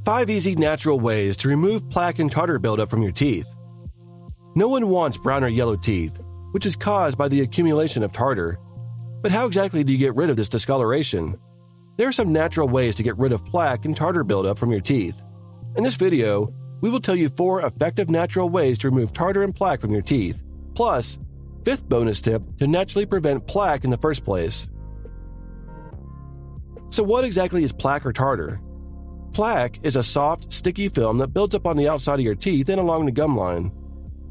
5 easy natural ways to remove plaque and tartar buildup from your teeth. No one wants brown or yellow teeth, which is caused by the accumulation of tartar. But how exactly do you get rid of this discoloration? There are some natural ways to get rid of plaque and tartar buildup from your teeth. In this video, we will tell you 4 effective natural ways to remove tartar and plaque from your teeth, plus 5th bonus tip to naturally prevent plaque in the first place. So what exactly is plaque or tartar? Plaque is a soft, sticky film that builds up on the outside of your teeth and along the gum line.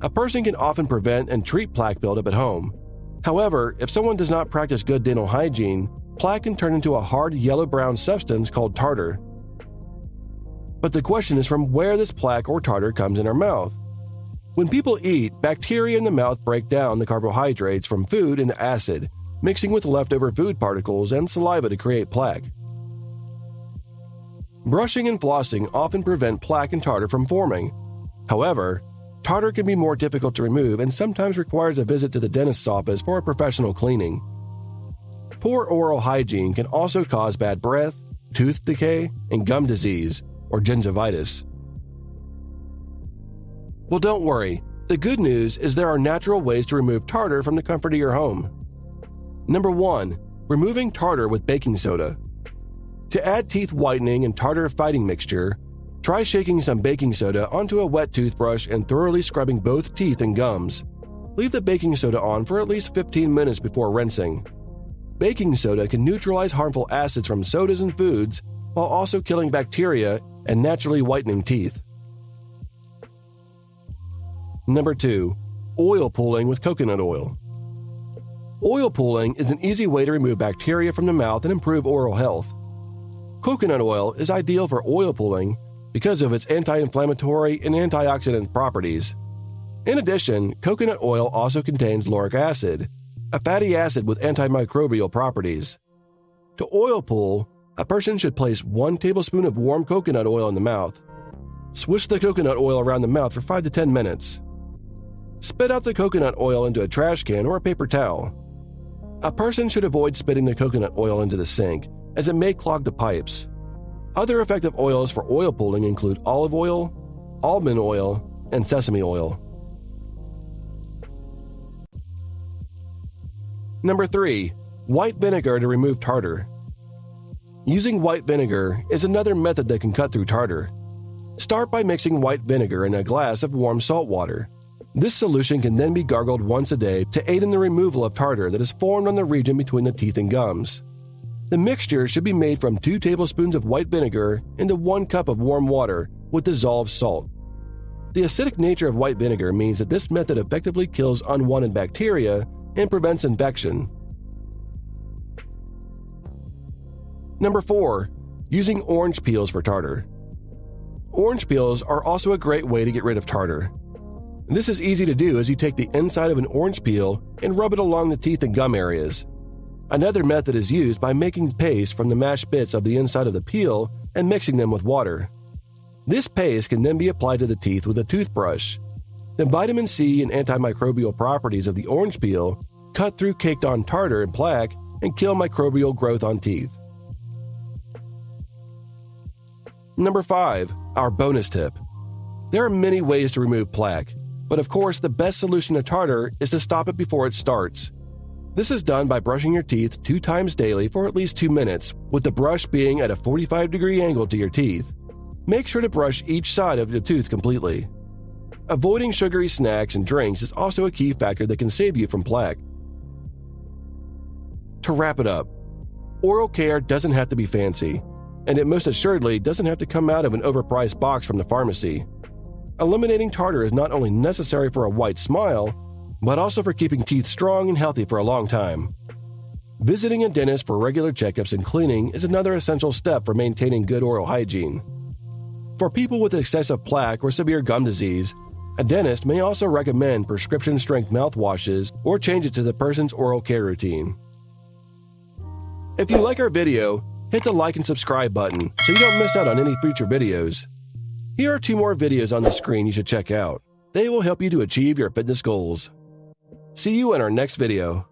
A person can often prevent and treat plaque buildup at home. However, if someone does not practice good dental hygiene, plaque can turn into a hard yellow-brown substance called tartar. But the question is from where this plaque or tartar comes in our mouth. When people eat, bacteria in the mouth break down the carbohydrates from food into acid, mixing with leftover food particles and saliva to create plaque. Brushing and flossing often prevent plaque and tartar from forming. However, tartar can be more difficult to remove and sometimes requires a visit to the dentist's office for a professional cleaning. Poor oral hygiene can also cause bad breath, tooth decay, and gum disease, or gingivitis. Well, don't worry. The good news is there are natural ways to remove tartar from the comfort of your home. Number 1. Removing tartar with baking soda. To add teeth whitening and tartar fighting mixture, try shaking some baking soda onto a wet toothbrush and thoroughly scrubbing both teeth and gums. Leave the baking soda on for at least 15 minutes before rinsing. Baking soda can neutralize harmful acids from sodas and foods while also killing bacteria and naturally whitening teeth. Number 2. Oil pulling with coconut oil. Oil pulling is an easy way to remove bacteria from the mouth and improve oral health. Coconut oil is ideal for oil pulling because of its anti-inflammatory and antioxidant properties. In addition, coconut oil also contains lauric acid, a fatty acid with antimicrobial properties. To oil pull, a person should place 1 tablespoon of warm coconut oil in the mouth. Swish the coconut oil around the mouth for 5 to 10 minutes. Spit out the coconut oil into a trash can or a paper towel. A person should avoid spitting the coconut oil into the sink, as it may clog the pipes. Other effective oils for oil pulling include olive oil, almond oil, and sesame oil. Number 3. White vinegar to remove tartar. Using white vinegar is another method that can cut through tartar. Start by mixing white vinegar in a glass of warm salt water. This solution can then be gargled once a day to aid in the removal of tartar that is formed on the region between the teeth and gums. The mixture should be made from 2 tablespoons of white vinegar into 1 cup of warm water with dissolved salt. The acidic nature of white vinegar means that this method effectively kills unwanted bacteria and prevents infection. Number 4. Using orange peels for tartar. Orange peels are also a great way to get rid of tartar. This is easy to do as you take the inside of an orange peel and rub it along the teeth and gum areas. Another method is used by making paste from the mashed bits of the inside of the peel and mixing them with water. This paste can then be applied to the teeth with a toothbrush. The vitamin C and antimicrobial properties of the orange peel cut through caked-on tartar and plaque and kill microbial growth on teeth. Number 5. Our bonus tip. There are many ways to remove plaque, but of course the best solution to tartar is to stop it before it starts. This is done by brushing your teeth 2 times daily for at least 2 minutes, with the brush being at a 45-degree angle to your teeth. Make sure to brush each side of the tooth completely. Avoiding sugary snacks and drinks is also a key factor that can save you from plaque. To wrap it up, oral care doesn't have to be fancy, and it most assuredly doesn't have to come out of an overpriced box from the pharmacy. Eliminating tartar is not only necessary for a white smile, but also for keeping teeth strong and healthy for a long time. Visiting a dentist for regular checkups and cleaning is another essential step for maintaining good oral hygiene. For people with excessive plaque or severe gum disease, a dentist may also recommend prescription-strength mouthwashes or change it to the person's oral care routine. If you like our video, hit the like and subscribe button so you don't miss out on any future videos. Here are 2 more videos on the screen you should check out. They will help you to achieve your fitness goals. See you in our next video.